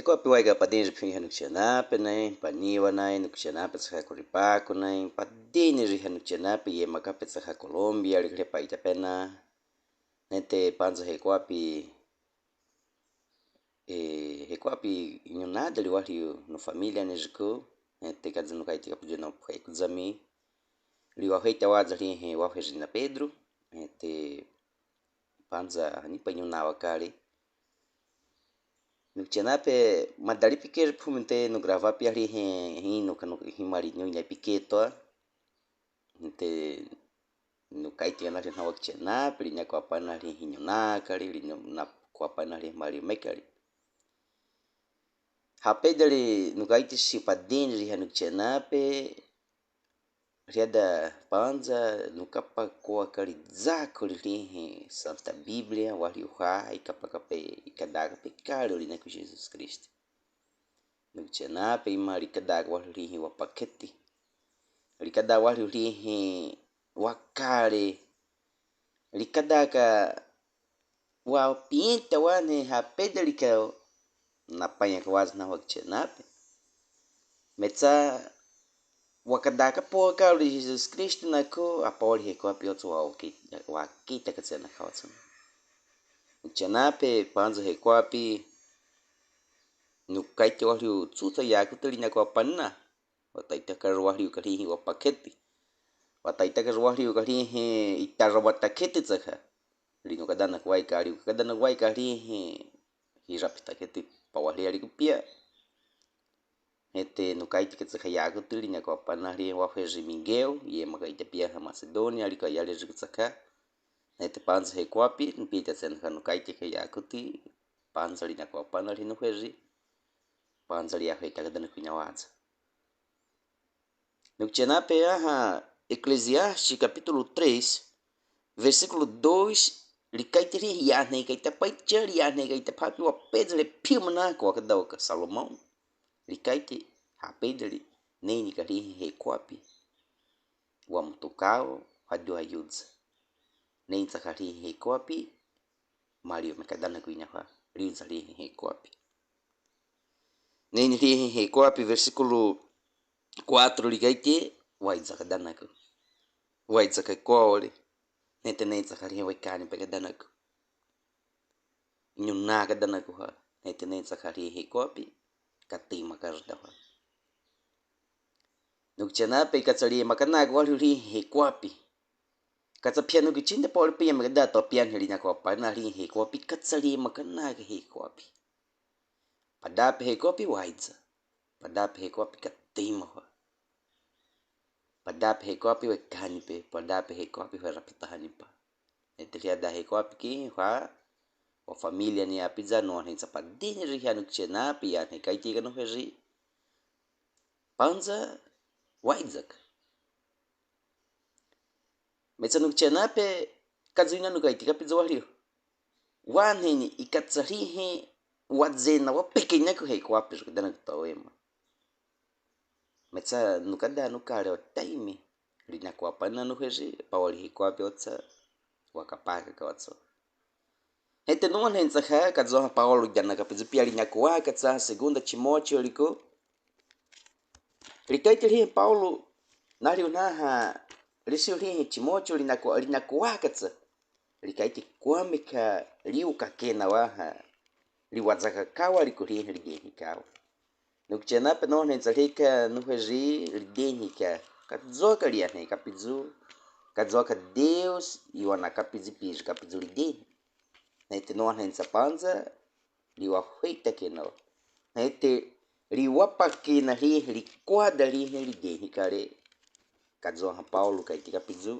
ko piwai ka padin ri hanuk chanape nai paniwa nai nuk chanape sa kuripaku nai padin ri hanuk chanape ye makape sa Colombia ri krepa itapena nete panza he ko api nyunada li wali no familia ne jiko nete kadzinu kai tika pujuna kai kudzami li wa heita waza ri he wa na Pedro nete panza ni pa nyunawa kali Nuccianape madali pikir pumente no grava piari no kanu himari no nya piketo nte no kaiti na ri na Nuccianape ri nya ko apana ri hinyona kali ri na ko apana ri mari mekali hape dari no kaiti si padin ri Nuccianape riada panza no kapa ko kali zako ri Santa Biblia wali uha ikapa ikadaga pekalo ri na ku Jesus Cristo Nuccianape imari kadaga wali wa paketi rikada wali wakare rikadaka wa pinta wane hape dari ka napanya kawazi na Nuccianape metsa wakadaka po ka Jesus Cristo na ko apoli he ko apioto wa kita katsena kawatsa Nuccianape panza he ko api nukaiti wali tsuta ya kutalinya ko panna wataita karwali kali wa paketi wataita karwali kali itarwa wataketi tsaka lino kadana kwai kali hirapita keti pawali ali kupia ete nukaiti tsaka ya kutalinya ko panna ri wa Jose Miguel ye makaita pia ha Macedonia ali ka yale tsaka ete panza he ko api npita sen nukaiti ka ya kuti panza lina ko panna ri no Jose panza li ya kadana kunyawaza Nuccianape Eclesiastes capítulo 3 versículo 2 likaitiri yahne kaita paichari yahne kaita papi wa pedre pimana ko kadau ka Salomão likaiti ha pedre nem kali he kwapi wa mtukao hadu ayudza nem takari he kwapi Mario mekadana kuinyafa rinza li he kwapi nem li he kwapi versículo 4 ligaiti waidzaka danaku waidzaka kole nete zakari wekani pegadanak nyunaga danaku ha nete zakari he kopi katima kardawa Nuccianape katsali makanaga wali he kopi katsapianu kichinda pol pia magadato pian helina ko pana ri he kopi katsali makanaga he kopi padape he kopi waidza padape he kopi katima padape he kopi wekani pe padape he kopi rapitani pa eteliada he kopi ki wa familia ni apiza no ni sapadini ri Nuccianape ya ne kaiti kanu heri panza waidzak metsa Nuccianape kazina no kaiti kapiza walio wane ni ikatsarihi wadzena wa pekenya ko he kopi kudana tawema metsa nukada nukale taimi lina kwa pana no heri pawali he kopi otsa wakapaka kawatso hete no nenza ha kazo Paulo jana kapizu pia linya kwa katsa segunda Timóteo liko likaitiri Paulo nali unaha lisiri Timóteo lina kwa katsa likaiti kwamika liuka kena waha liwazaka kawa likuri ligeni kawa Nuccianape no nenza lika nuheri ligeni ka kazoka liane kapizu kazoka Deus iwana kapizu pije kapizu ligeni nete no hensa panza liwa huita keno nete liwapa kena li kwada li ligeni kare kazo ha Paulo kaitika pizu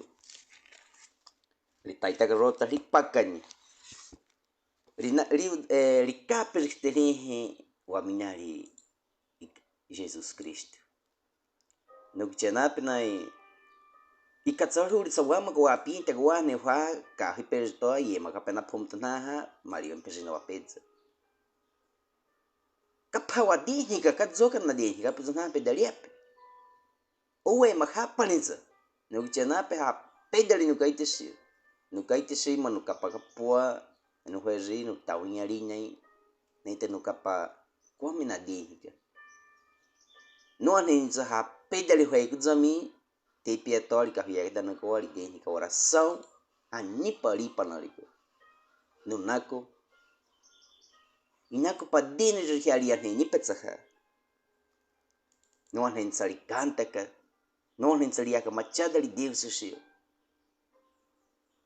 litaita garota lipakani likape listelehe wa minari Jesus Cristo Nuccianape nai ikatsaru lisawama ko apinta ko ane fa ka hiperto ye makapena pomtana Mario mpezina wa pizza kapawadi higa kadzoka na de higa pizana pedaliape owe makapaniza Nuccianape ha pedali nukaitisi manukapa kapua no hezi no tawinya linyai nete nukapa kwami na dihika. Não nem se rapida ali foi que zami te piatório que havia da naco ali dihika oração a nipa lipa na lipo. No nako inako pa dini de ali a nipa tsaha. Não nem sali canta ka. Não nem sali a machada ali Deus se.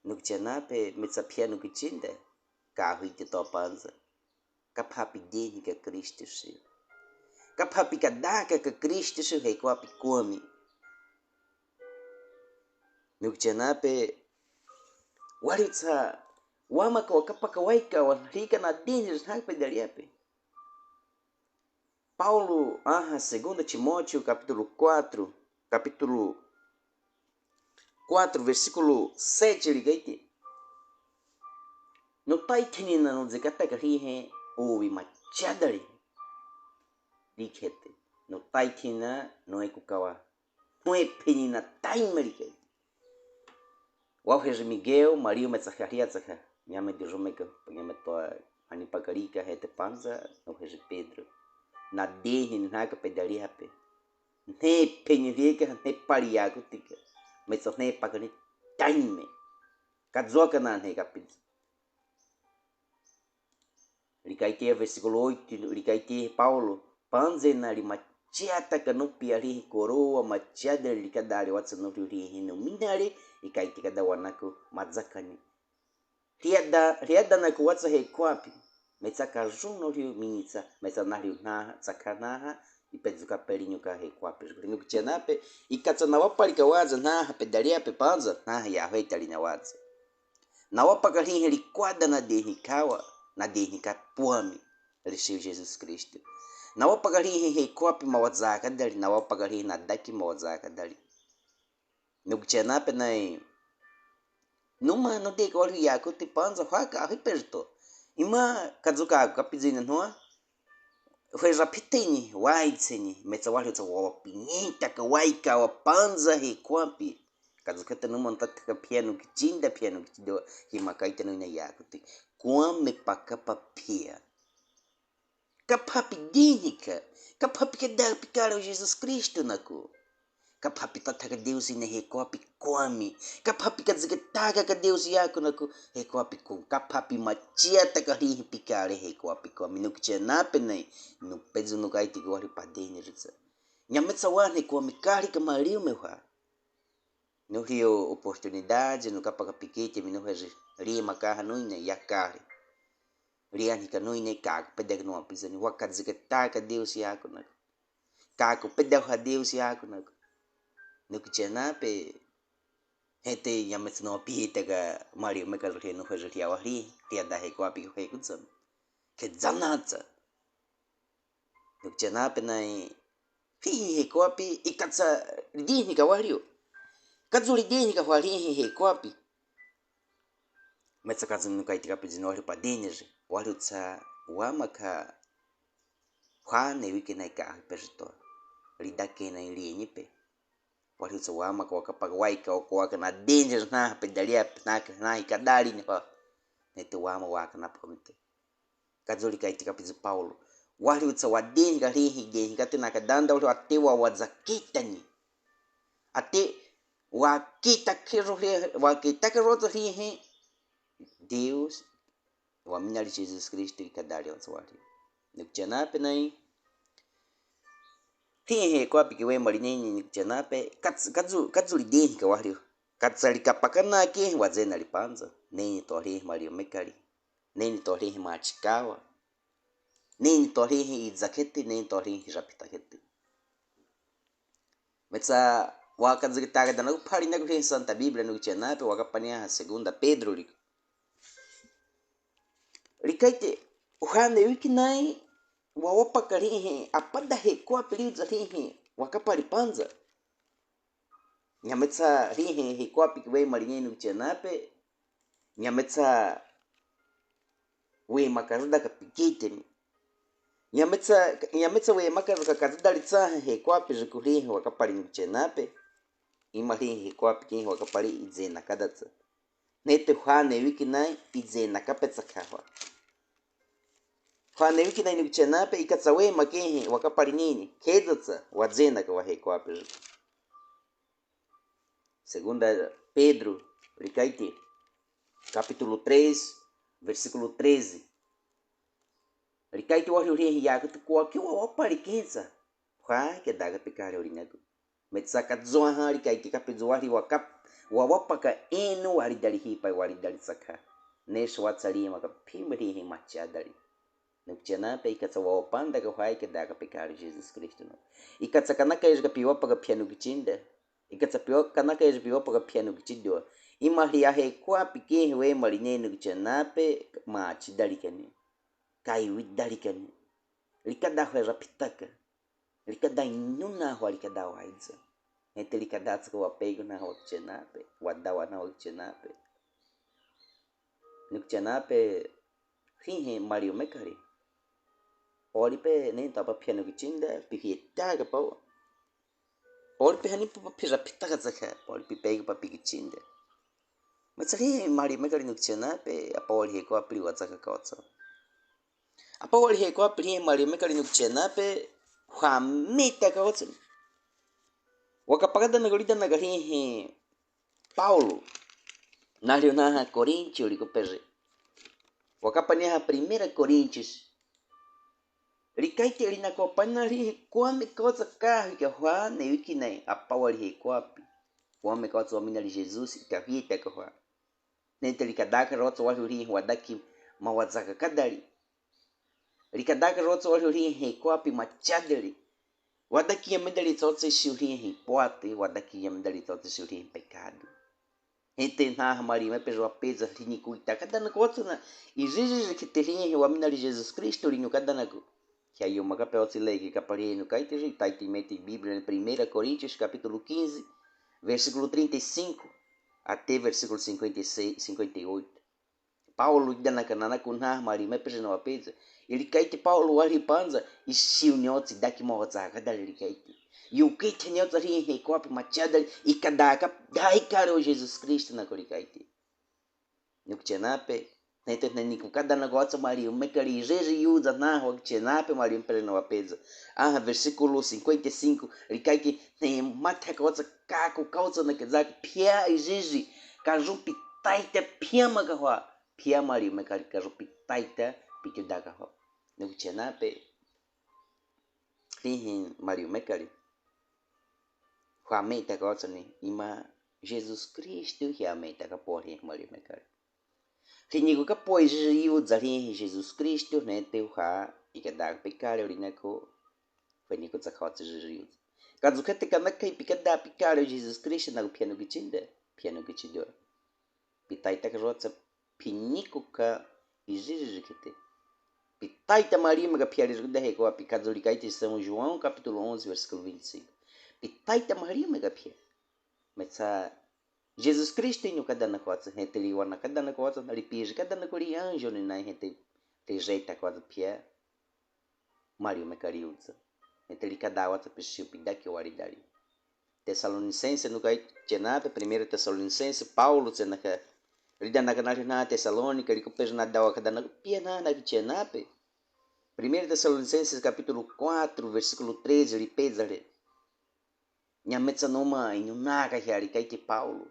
No que nape metsapia no que tinda. Carro te topanza. Kapapi dihika Cristo se. Kapapi kadaka ka Cristo se rei kwapi kwami. No que nape waritsa wama ka wakapaka waika wanrika na dini hape daliape. Paulo, 2 Timóteo, capítulo 4, versículo 7, ligaite. No taitinina no zekataka rihe ouvi machadari. Likete. No taitina no é kukawa. Não é penina taimerika. Wauheje Miguel, Maria Metzacharia Tzaka. Minha de Romeka, minha toa Anipagarica, Rete Panza, no Rege Pedro. Na dele, naga pedaria pe. Ne penirica, ne pariago tica. Mas só ne pagani time. Kadzoka na ne capit. Ricaite, versículo 8, Ricaite, Paulo, Panzena, Machiata, Canopia, Coroa, Machada, Ricadari, what's no ri no minari, Ricaite, Kadawanako, Mazakani. Riada na kuwatsa he kwapi. Metsaka juno rio minitsa, metsanari na tsakanaha, ipezuka pelinho ka he kwapi. Ringo kuchenape, ikatsa na wapalika waza na pedaria pe panza, na ya hoitali na waza. Na wapaka rin heliquada na derrikawa, na derrika puami, Eliseu Jesus Cristo. Na wapaka rin he kwapi mawazaka dali, na wapaka rin na daki mawazaka dali. No kuchenape na numa no de gol yaku ti panza haka riperto. Ima kazuka kapizina noa. Foi rapitini, waitseni, metsawali tsa wapinita ka waika wa panza he kwapi. Kazuka numa tataka piano kichinda piano kichido himakaita no ina yaku ti. Kwame pakapapia. Kapapi dinika. Kapapi kada pikara Jesus Cristo nako. Kapapi tataka Deus ina hekoapi kwami. Kapapi kazikataga ka Deus yako nako hekoapi kum. Kapapi machia taka rihi pikare hekoapi kwami. Nukutia nape nai. Nupezu nukaiti kuwari padeni ritsa. Nyametsa wane kwami kari kamariu mewa. No rio oportunidade no kapaka pikete mino heji ria makaha nuina yakari. Ria nika nuina kaku pedeg no apizani. Wakazikataga Deus yako nako. Kaku pedeg ha Deus yako nako. No que nape hete yamet no pita ga Mario mekal re no hoje ria wari ria da he kwapi he kutsam ke zanatsa no que nape nai he kwapi ikatsa dini ka wario kazuli dini ka wari he kwapi metsa kazu no kai tika pizino wari pa dinize wari tsa wamaka hwane wiki nai ka perto lidake na ilienyipe wali tsa wama kwa kapag waika o kwa na danger na pedalia na ikadali ni pa nete wama waka na ponte kazoli kaitika pizu Paulo wali tsa wadenga rihi denga katena kadanda wali atewa wazakitani ate wakita kiro wakita kiro rihi Deus wa minali Jesus Cristo ikadali wali nikjana penai he kwa piki we marineni ni janape katsu lideni ka wario katsali kapakana ke wazena lipanza neni tori mario mekali neni tori machikawa neni tori izakete neni tori rapitakete metsa wakazikitaga dana upari na kwa Santa Biblia no janape wakapania 2 Pedro likaite uhane wiki nai wawapa rihe apada he kwa piliza rihe wakapari panza nyametsa rihe he kwa pikiwe marineni uchanape nyametsa we makaruda kapikite nyametsa we makaruda karuda litsa he kwa pijikurihe wakapari uchanape ima rihe kwa pikihe wakapari izena kadatsa nete hane wiki nai izena kapetsa kawa Fana wiki na inukuchenape ikatsawe makehe wakaparinini kedotsa wadzena ka wahekwape. Segunda Pedro, Ricaite, capítulo 3, versículo 13. Ricaite wahuri yaku kwa kiwa waparikenza. Kwa ke daga pikare orinaku. Metsaka zoha ricaite capítulo wahri wakap wawapaka eno waridali hipa waridali saka. Nesho watsali maka pimri hi machadali. Nukchenape ikatsawa wapanda ka kwa ke daga pikare Jesus Cristo no. Ikatsakanaka yeshka piwapaka piano kichinda. Ikatsapiwa kanaka yeshpiwa paka piano kichidio. Imahri ahe kwa pike we marinene kuchenape ma chidalikani. Kai widalikani. Likada hwe rapitaka. Likada inuna hwa likada waidza. Nete likada tsaka wapego na hwa kuchenape. Wadawa na hwa kuchenape. Nukuchenape hihe Mario Mekari. Oripe ne tapa piano kichinda pihietaga pao. Poli hani pira pitaka zaka poli pega pa pikichinda. Mas ali Mario Mekari nukuchenape apoli heko apli watsaka kotsa. Apoli heko apli Mario Mekari nukuchenape hamita kotsa. Wakapagada nagolida nagarihe Paulo nalionaha Corinthians likopere. Wakapania primeira Coríntios. Ricaite ali na kopana ali kwame kotsa carro que hwa ne wiki ne apawali he kwapi. Kwame kotsa wamina li Jesus ikavita kwa. Nente likadaka rotsa wali wadaki mawazaka kadali. Likadaka rotsa wali he kwapi machadali. Wadaki yamedali tsotse shuri he poate wadaki yamedali tsotse shuri he pecado. Ente na mari me pejo apeza rini kuita kadana kotsa na izizi que teria wamina li Jesus Cristo rinho kadana ko. Que aí uma capel se lê que capari no caite taite mete Bíblia em 1 Coríntios capítulo 15 versículo 35 até versículo 56 58. Paulo dana kanana kunha mari me pese no apeza ele caite Paulo ali panza e se unioti daqui moza cada ele caite e o que tem outro ali em copo machada e cada dai cara o Jesus Cristo na coricaite no que tenape. Nete nani cada negócio Maria Mekari jeje usa na rua que nape Maria pere no apeza. Versículo 55 recai que tem mata coisa caco causa na que zaque pia e jeje caju pitaita pia magahua pia Maria Mekari caju pitaita pique da gaho. No que nape tem Maria Mekari. Realmente coisa ne ima Jesus Cristo realmente que porre Maria Mekari. Rinhigo ka pois iu zari Jesus Cristo ne teu ha ikadag pikare orinako veniko tsakot jiu. Kazukete kanakai pikada pikare Jesus Cristo na piano gichindo. Pitaita rotsa piniko ka ijijikete. Pitaita Maria maga piare da reko apicadzolicaite São João capítulo 11 versículo 25. Pitaita Maria maga pia. Metsa Jesus Cristo no cada na coisa, gente li wana cada na coisa, na lipija cada na cori anjo ni na gente rejeita coisa pia. Mario Mecariuza. Gente li cada outra pessoa pinda que o aridari. Tessalonicense no cai cenape, primeiro Tessalonicense, Paulo cenaka. Lida na canal na Tessalônica, ele copes na dawa cada na pia na cenape. Primeiro Tessalonicenses capítulo 4, versículo 13, ele pesare. Nyametsa noma inyunaka hiari cai te Paulo.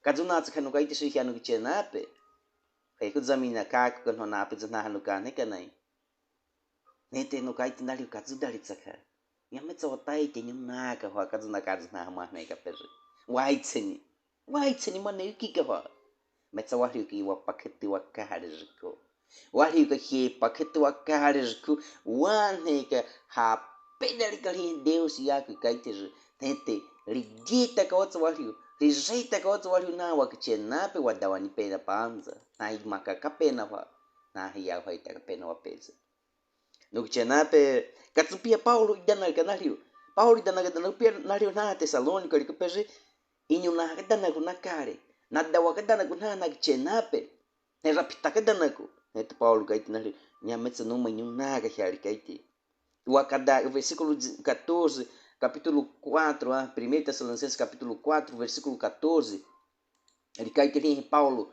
Kazunatsu kanu kaite shi hanu chenape. Kai kuzamina kaku kan honape zanaha no kane kanai. Nete no kaite nali kazudari tsaka. Yametsa otai te nyunaka ho kazunaka zanaha mahne ka peje. Waitseni mane kika ho. Metsa wahriu ki wa paketi wa kaharijko. Wahriu ka hi paketi wa kaharijko. Wane ka ha pedali kali Deus yaku kaite nete rigita ka otsa wahriu. Rejeita ka outro wali na wa kichenape wa dawani pena panza na imaka kapena wa na hiya wa ita kapena wa pesa no kichenape katsupia Paulo idana kanalio Paulo idana kadana pia nalio na Tessalônica liko peje inyo na kadana kuna kare na dawa kadana kuna na kichenape ne rapita kadana ko net Paulo kaiti nalio nyametsa no manyu na ka hiari kaiti wa kada versículo 14 capítulo 4, 1 Tessalonicenses capítulo 4, versículo 14, ele cai que Paulo,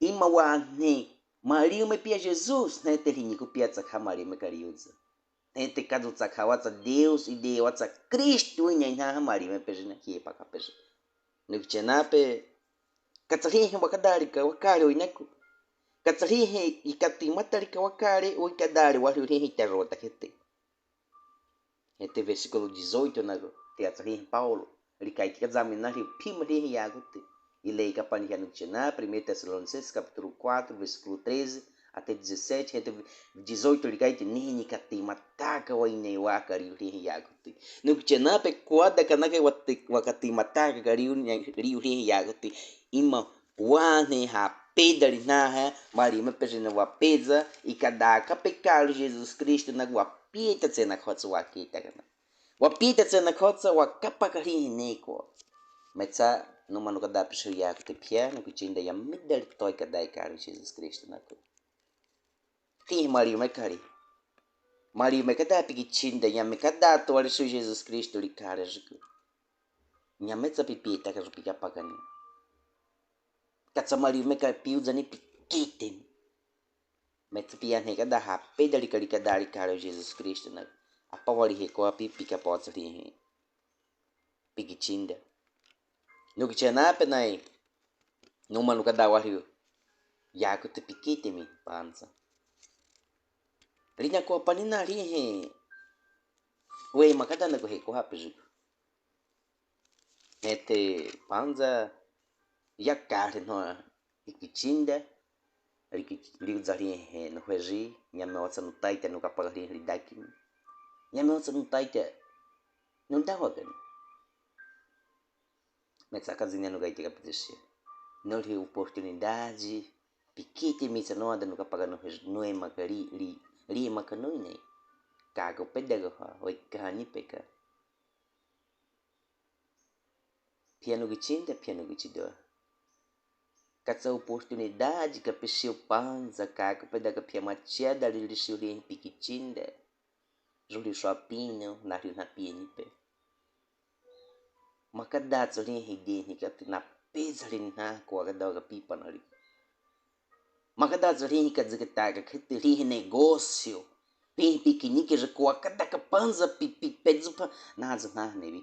ima wa ne Maria me pia Jesus, né? Terrinha que pia tsaka Maria me cariuza. Né? Te caso tsaka watsa Deus e de watsa Cristo e nem na Maria me pia na que para cá pia. No que tinha na pe, katsarihe wakadari ka wakari o inaku. Katsarihe e katimatari ka wakari o ikadari o arihe terrota kete. Este versículo 18 na teatsarihe Paulo. Ele cai que examinar o pima de riagote. E lei capania no Tchená, 1 Tessalonicenses, capítulo 4, versículo 13 até 17, 18, ele cai que nini kati mataka wa ine wakari riagote. No Tchená, pe quada kanaka wakati mataka kariu riagote. Ima wane ha pedra na Maria me pejina wa peza e kadaka pecado Jesus Cristo na wa pieta tsena khotsa wa kita kana. Wapita tsena khotsa wa kapakari neko. Metsa no mano kada pisho ya kutipia no kuchinda ya midal toy kadai karo Jesus Cristo nako. Ti Maria me kari. Maria me kada pikichinda ya me kada to ali Jesus Cristo li kara jiku. Nya metsa pipita ka rupika pakani. Katsa Maria me ka piu zani pikite. Metsa pia ne kada ha pedali kali kada ali karo Jesus Cristo nako. Apa wali heko api pika potsa li pikichinda. No que tinha na penai, numa no cada wario, ya que te piquete mi panza. Rinya ko panina ri he, we makada na ko he ko hapeju. Nete panza, ya carne no ikichinda, ri zari he no heji, nyame watsa no taita no kapagari ri daki. Nyame watsa no taita, não dá wagan. Mas a casinha no gaite capitência. Não tem oportunidade, piquete missa não anda no capagano não é macari li macanoi né. Cago pedago ha, oi cani peca. Piano guicinda, piano guicidor. Caça oportunidade que peixeu panza, cago pedago pia machada li lixuri piquitinda. Juli shopping, na rio na pienipe. Makadato rin hidini ka na pesa rin na ko agad pipa na rin. Makadato rin ka zikataga kiti rin negócio. Rin piquenique já ko agad ka panza pedzo pa nazo na nevi.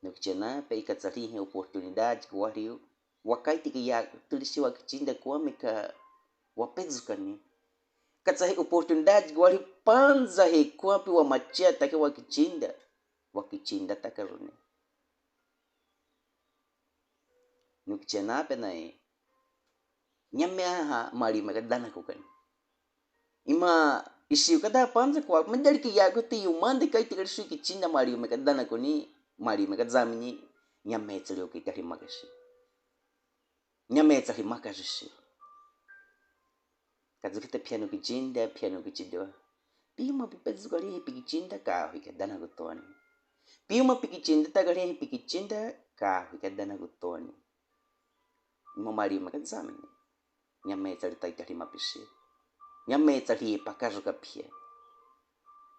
No que tinha pe ka rin oportunidade ko rio. Wakai ti ya tulisi wa kichinda ko amika wa pedzo kani. Katsa oportunidade ko rio panza he ko api wa machia ta ke wa kichinda ta karone. No que tinha na penai. Nyame ha Maria magadana ko kan. Ima isiu kada panza ko mandali ki yago ti umande kai tigar su ki chinda Maria magadana ko ni Maria magadzamini nyame tsalo ki tari magashi. Nyame tsari magashi. Kazu kita piano ki chinda piano ki chido. Pima pipezu gari pi chinda ka hi kadana ko toni. Pima pi chinda ta gari pi chinda ka hi kadana ko toni. Ima Maria magadzamini. Nyame tsari tai tari mapisi. Nyame tsari pakajo kapia.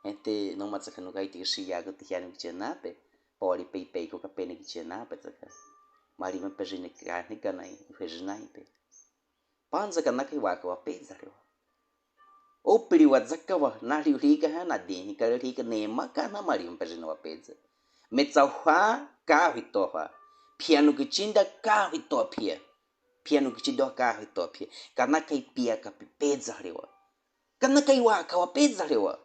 Ente no matsaka no gaiti si yago ti hanu kichenape. Poli pei ko kapene kichenape tsaka. Mari me pejine karne kanai fejinaipe. Panza kanaka waka wa pezaro. O piri wa zakawa na riurika na deni ka rika nema kana mari me pejine wa peza. Metsawa ka vitoha. Piano kichinda ka vitopia. Piano kichido ka vitopia. Kanaka ipia ka pipeza rewa. Kanaka iwaka wa peza rewa.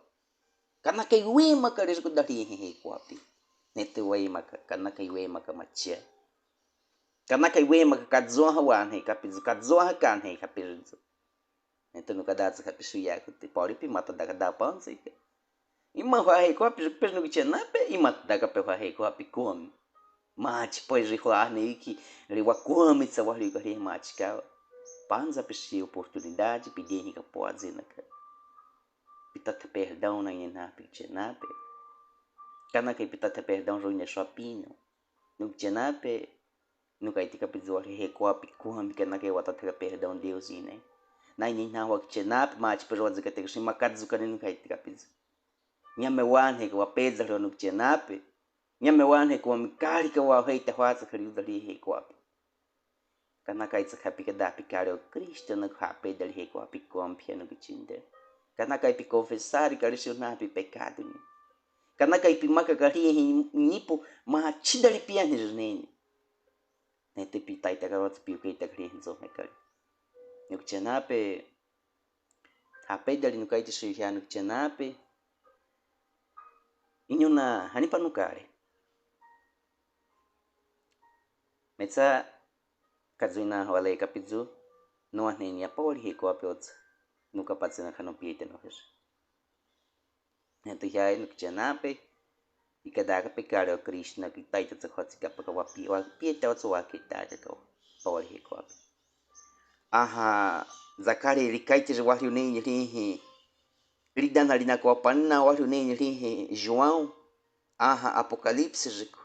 Kanaka iwema ka risco da rihe ko api. Nete wema kanaka iwema ka machia. Kanaka iwema ka kadzoha wane kapizu kadzoha kanhe kapizu. Nete no kadatsu kapisu yaku te pori pi mata da kada panza ite. Ima wahe ko api pes no kichenape ima da ka pe wahe ko api come. Mate pois rihuar neki riwa come tsa wali ka ri mate ka. Panza pesi oportunidade pedir rica pode na cara. Pitata perdão na inape chenape. Kanaka pitata perdão joine shopping. No chenape no kaitika pizor recopi kuhambi kanaka watata perdão Deus ine. Na ina wa chenape mate pero wazika te shima kadzu kanino kaitika piz. Nyame wane ko apeza no chenape. Nyame wane ko mikari ka wa heita hwatsa khari dali he ko api. Kana kaitsa kapikada picare Cristo no cape del reco apicom piano gicinde. Kana kai pi confessare caricionar pi pecado ni. Kana kai pi maka kari nipo ma chidali piani neni. Nete pi taita garot pi kai ta kri hinzo mekari. Nuk chenape ape dali no kai tsu ya nuk chenape. Inyuna hanipa nukare. Metsa kazuina wale kapizu no neni apori heko apeot nuka patsena kanopiete no hes. Nete ya nuk chenape ikadaka pecare Krishna ki taita tsa khotsi kapaka wapi wa pieta otso wa kitata ko apori heko ape. Aha zakari likaiti wahyu neni rihi lidana lina ko panna wahyu neni rihi João. Aha apocalipse rico.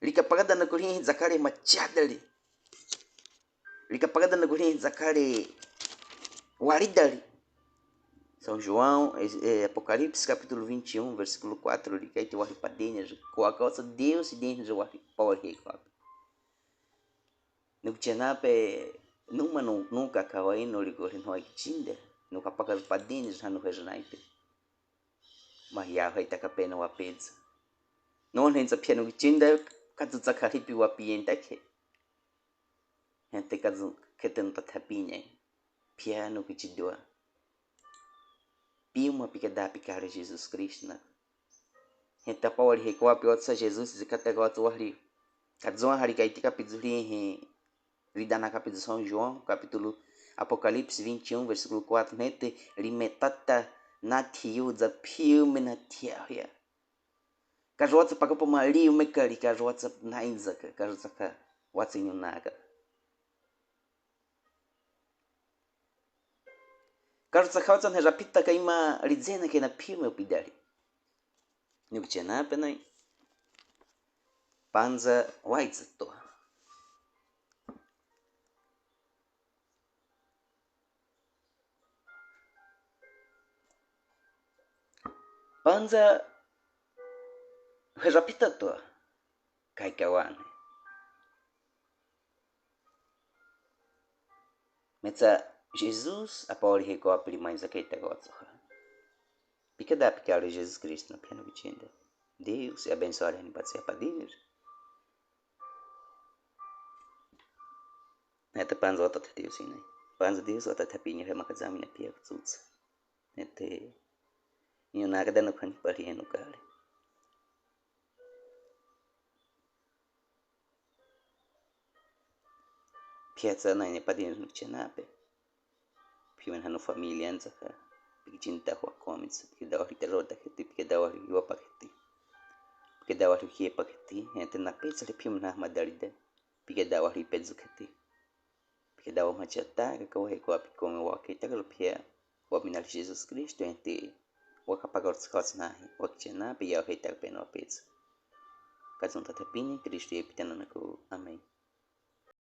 Likapagada na kurihi zakari machadali. Likapagada na kurihi zakari waridali. São João, Apocalipse capítulo 21, versículo 4, likaiti wahyu padenya ko akausa Deus dentro de wahyu power heko. Nukchenape numa nunca kawaino ligorin hoi chinda. Nuka pakas padenya hanu rejonaite. Mahia hai takapena wapedza. Non hensa piano chinda kazu zakaripi wapienta ke. Hente kazu keten tatapinha. Piano que te doa. Pima picada picare Jesus Cristo na. Henta power heko apiotsa Jesus zikategotu wahri. Kadzon hari kaitika pizuri he. Lidana capítulo São João, capítulo Apocalipse 21, versículo 4, nete limetata natiuza piume natiahia. Kajwatsa pakapo mali umekali kajwatsa nainzaka kajwatsa watsa nyunaga. Kajwatsa kawatsa nerapita kaima lidzena kena piume upidali. Nikuchena penai panza waitsato. Panza rapita to kai kawane. Metsa Jesus apori heko apri mais akaita gotso. Picada picare Jesus Cristo na piano vicenda. Deus e abençoe a patsea padinhos. Neta panza ota Deus sim, né? Panza Deus ota tapinha remakazami na pia kutsuts. Nete Iunaga da no kan pari no kare. Piazza na ne padinhos no chenape. Pimen hanu família anzaka. Piginta ho comments que da hori terota que da hori yo paketi. Que da hori que paketi. Ente na pizza de pimen na madalida. Que da hori pezzo keti. Que da hori machata que ko he ko api come wakita ko pia. O minal Jesus Cristo ente wakapagar skos na wakchena pia he tak peno pizza. Kazunta tapini Cristo e pitana ko amém.